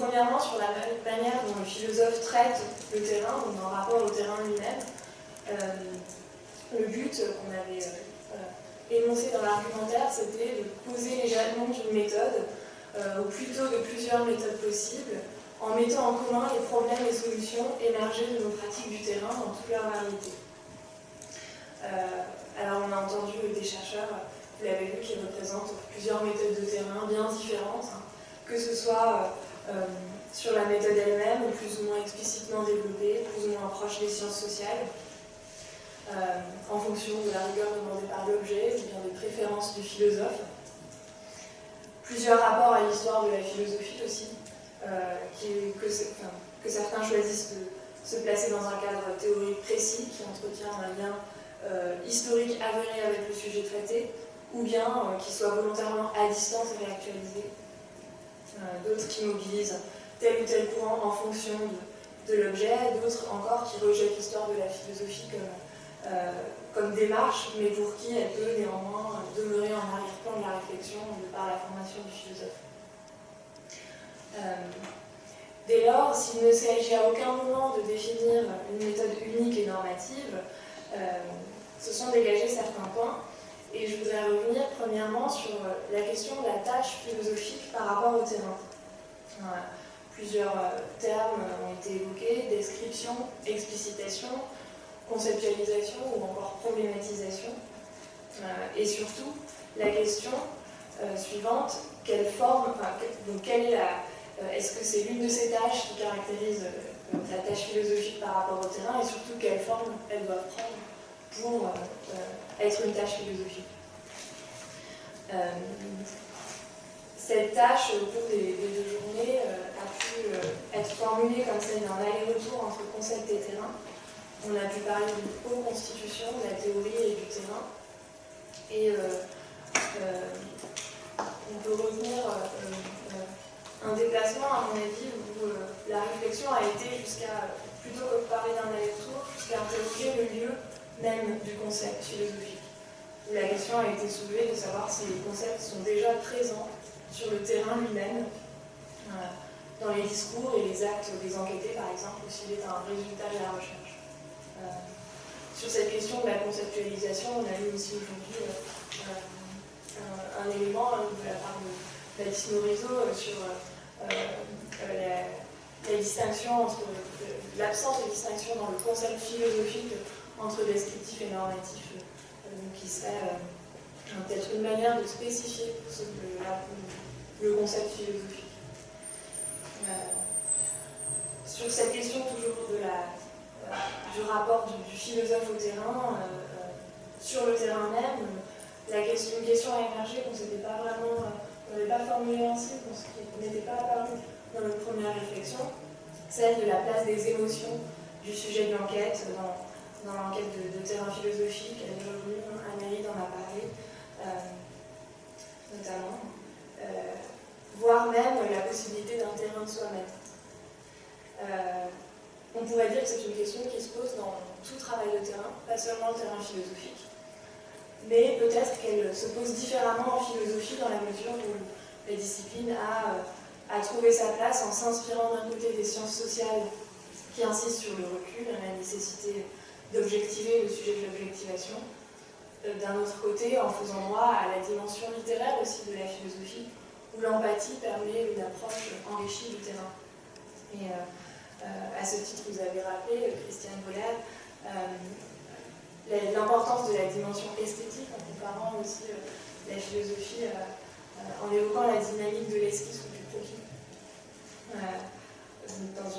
premièrement, sur la manière dont le philosophe traite le terrain, donc en rapport au terrain lui-même. Le but qu'on avait énoncé dans l'argumentaire, c'était de poser les jalons d'une méthode, ou plutôt de plusieurs méthodes possibles, en mettant en commun les problèmes et solutions émergés de nos pratiques du terrain dans toute leur variété. Alors on a entendu des chercheurs, vous l'avez vu, qui représentent plusieurs méthodes de terrain bien différentes, hein, que ce soit sur la méthode elle-même, plus ou moins explicitement développée, plus ou moins proche des sciences sociales, en fonction de la rigueur demandée par l'objet, ou bien des préférences du philosophe. Plusieurs rapports à l'histoire de la philosophie aussi, que certains choisissent de se placer dans un cadre théorique précis qui entretient un lien historique avéré avec le sujet traité, ou bien qui soit volontairement à distance et réactualisé. D'autres qui mobilisent tel ou tel courant en fonction de l'objet, d'autres encore qui rejettent l'histoire de la philosophie comme démarche, mais pour qui elle peut néanmoins demeurer en arrière-plan de la réflexion de par la formation du philosophe. Dès lors, s'il ne s'agit à aucun moment de définir une méthode unique et normative, se sont dégagés certains points, et je voudrais revenir premièrement sur la question de la tâche philosophique par rapport au terrain. Plusieurs termes ont été évoqués: description, explicitation, conceptualisation ou encore problématisation. Et surtout, la question suivante, quelle forme, est-ce que c'est l'une de ces tâches qui caractérise la tâche philosophique par rapport au terrain, et surtout quelle forme elle doit prendre pour être une tâche philosophique. Cette tâche, au cours des 2 journées, a pu être formulée comme celle d'un aller-retour entre concept et terrain. On a pu parler d'une co-constitution de la théorie et du terrain. Et on peut retenir un déplacement, à mon avis, où la réflexion a été jusqu'à, plutôt que de parler d'un aller-retour, jusqu'à interroger le lieu même du concept philosophique. Où la question a été soulevée de savoir si les concepts sont déjà présents sur le terrain lui-même, dans les discours et les actes des enquêtés, par exemple, ou s'il est un résultat de la recherche. Sur cette question de la conceptualisation, on a eu aussi aujourd'hui un élément de la part de Baptiste Morisot sur la distinction entre l'absence de distinction dans le concept philosophique entre descriptif et normatif, qui serait peut-être une manière de spécifier le concept philosophique. Sur cette question toujours du rapport du philosophe au terrain, sur le terrain même, une question a émergé qu'on n'avait pas formulée ainsi, qui n'était pas apparue dans notre première réflexion, celle de la place des émotions du sujet de l'enquête dans l'enquête de terrain philosophique. Elle est revenue, Amélie en a parlé, notamment, voire même la possibilité d'un terrain de soi-même. On pourrait dire que c'est une question qui se pose dans tout travail de terrain, pas seulement le terrain philosophique, mais peut-être qu'elle se pose différemment en philosophie dans la mesure où la discipline a trouvé sa place en s'inspirant d'un côté des sciences sociales qui insistent sur le recul, la nécessité d'objectiver le sujet de l'objectivation, d'un autre côté en faisant droit à la dimension littéraire aussi de la philosophie, où l'empathie permet une approche enrichie du terrain. Et à ce titre, vous avez rappelé, Christiane Bollard, l'importance de la dimension esthétique en comparant aussi la philosophie, en évoquant la dynamique de l'esquisse ou du croquis, dans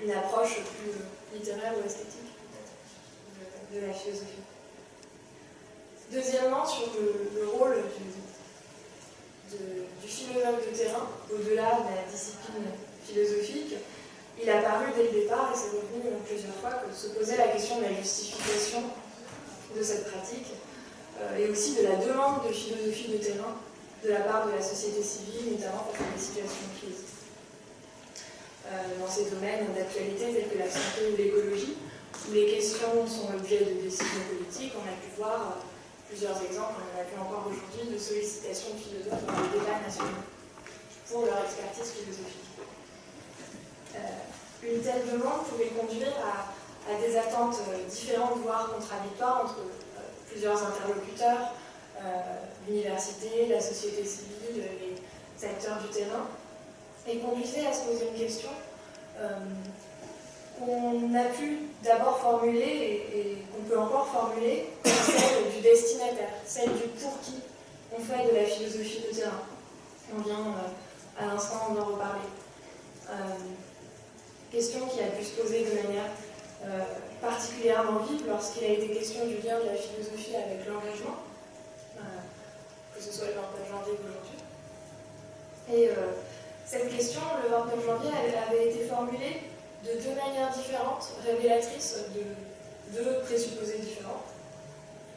une approche plus littéraire ou esthétique de la philosophie. Deuxièmement, sur le rôle du philosophe de terrain, au-delà de la discipline philosophique, il a paru dès le départ, et c'est revenu plusieurs fois, que se posait la question de la justification de cette pratique, et aussi de la demande de philosophie de terrain de la part de la société civile, notamment face à des situations de crise. Dans ces domaines d'actualité tels que la santé ou l'écologie, où les questions sont l'objet de décisions politiques, on a pu voir plusieurs exemples, on en a vu encore aujourd'hui, de sollicitations de philosophes dans les débats nationaux. pour leur expertise philosophique. Une telle demande pouvait conduire à des attentes différentes, voire contradictoires entre plusieurs interlocuteurs, l'université, la société civile, les acteurs du terrain, et conduisait à se poser une question qu'on a pu d'abord formuler et qu'on peut encore formuler, celle du destinataire, celle du pour qui on fait de la philosophie de terrain. On vient à l'instant d'en reparler. Question qui a pu se poser de manière particulièrement vive lorsqu'il a été question du lien de la philosophie avec l'engagement, que ce soit le 29 janvier d'aujourd'hui. Et cette question, le 29 janvier, avait été formulée de deux manières différentes, révélatrices de deux présupposés différents.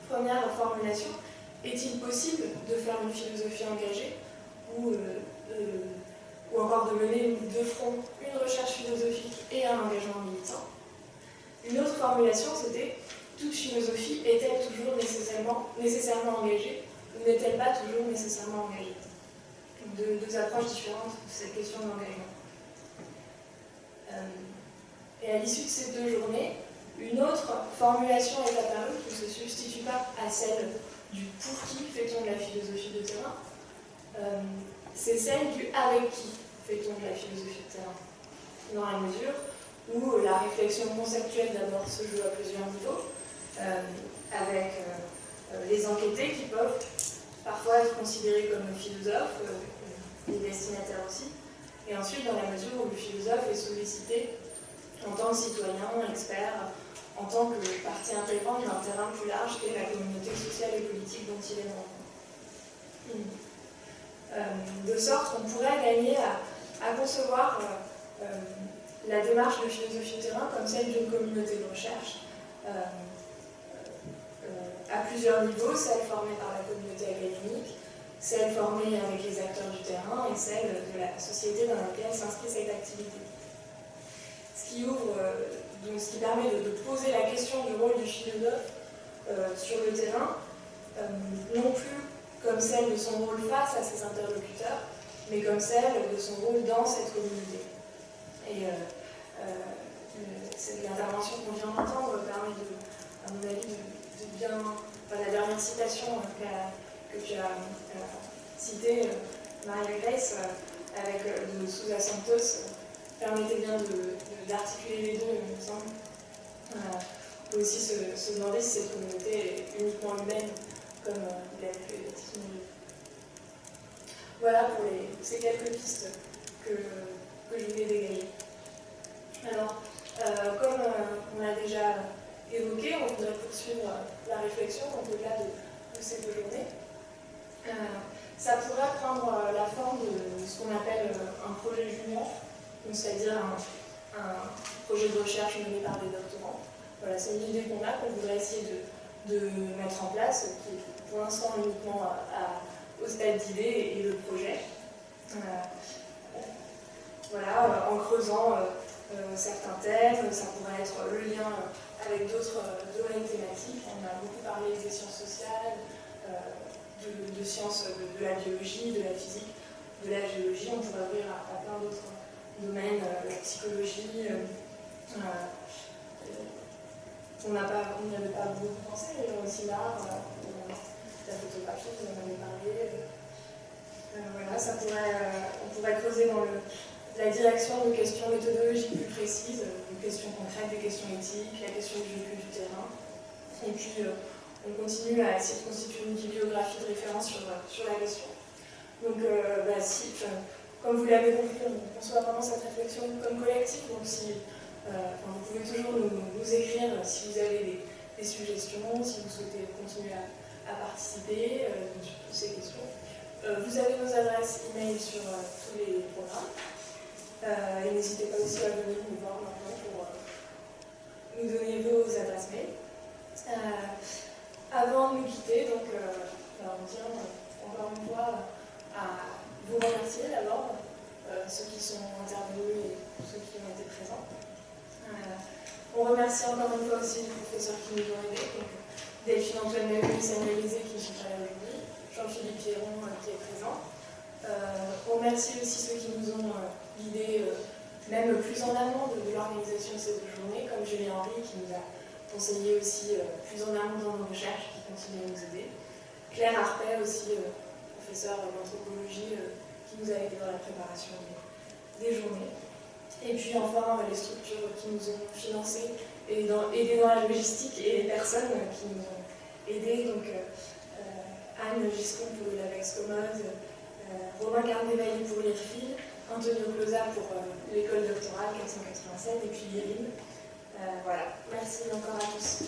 Première formulation, est-il possible de faire une philosophie engagée ou encore de mener de front une recherche philosophique et un engagement militant? Une autre formulation, c'était toute philosophie est-elle toujours nécessairement engagée ou n'est-elle pas toujours nécessairement engagée? Deux approches différentes de cette question de l'engagement. Et à l'issue de ces deux journées, une autre formulation est apparue qui ne se substitue pas à celle du pour qui fait-on de la philosophie de terrain, c'est celle du avec qui fait-on de la philosophie de terrain, dans la mesure où la réflexion conceptuelle d'abord se joue à plusieurs niveaux, avec les enquêtés qui peuvent parfois être considérés comme philosophes, les destinataires aussi, et ensuite dans la mesure où le philosophe est sollicité en tant que citoyen, expert, en tant que partie intégrante d'un terrain plus large qu'est la communauté sociale et politique dont il est membre. De sorte qu'on pourrait gagner à concevoir la démarche de philosophie de terrain comme celle d'une communauté de recherche, à plusieurs niveaux, celle formée par la communauté académique, celle formée avec les acteurs du terrain et celle de la société dans laquelle s'inscrit cette activité. Ce qui ouvre, donc ce qui permet de poser la question du rôle du philosophe sur le terrain, non plus comme celle de son rôle face à ses interlocuteurs, mais comme celle de son rôle dans cette communauté. Et l'intervention qu'on vient d'entendre permet, à mon avis, de bien... Enfin, la dernière citation que tu as citée, Maria Grace, avec de Sousa Santos, permettait bien d'articuler les deux, il me semble. On peut aussi se demander si cette communauté est uniquement humaine, comme il a pu l'exprimer. Voilà pour ces quelques pistes que je voulais dégager. Alors, comme on l'a déjà évoqué, on voudrait poursuivre la réflexion au-delà de ces deux journées. Ça pourrait prendre la forme de ce qu'on appelle un projet junior, c'est-à-dire un projet de recherche mené par des doctorants. Voilà, c'est une idée qu'on a, qu'on voudrait essayer de mettre en place, qui est pour l'instant uniquement au stade d'idée et de projet. Voilà, en creusant certains thèmes, ça pourrait être le lien avec d'autres domaines thématiques. On a beaucoup parlé des sciences sociales, de sciences de la biologie, de la physique, de la géologie. On pourrait ouvrir à plein d'autres domaines, la psychologie. On n'y avait pas beaucoup pensé, mais aussi l'art, la photographie, vous en avez parlé. Voilà, on pourrait creuser dans la direction de questions méthodologiques plus précises, des questions concrètes, des questions éthiques, la question du vécu du terrain. Et puis, on continue à essayer de constituer une bibliographie de référence sur la question. Donc, comme vous l'avez compris, on conçoit vraiment cette réflexion comme collective. Donc, vous pouvez toujours nous écrire si vous avez des suggestions, si vous souhaitez continuer à participer sur toutes ces questions. Vous avez nos adresses e-mail sur tous les programmes. Et n'hésitez pas aussi à venir nous voir maintenant pour nous donner vos adresses mail. Avant de nous quitter, donc, on tient encore une fois à vous remercier d'abord, ceux qui sont intervenus et ceux qui ont été présents. On remercie encore une fois aussi les professeurs qui nous ont aidés, donc Delphine Antoine Samuel Lisée qui ne sont pas là aujourd'hui, Jean-Philippe Pierron qui est présent, Remercier aussi ceux qui nous ont guidés, même plus en amont de l'organisation de ces 2 journées, comme Julien Henry qui nous a conseillé aussi plus en amont dans nos recherches, qui continue à nous aider. Claire Harpet aussi, professeure d'anthropologie, qui nous a aidé dans la préparation des journées. Et puis enfin, les structures qui nous ont financés et aidés dans la logistique et les personnes qui nous ont aidés. Donc Anne Giscon pour le Lavex Commode, Romain Carnevali pour l'IRFIL, Antonio Closa pour l'école doctorale 487 et puis l'IRIM. Voilà, merci encore à tous.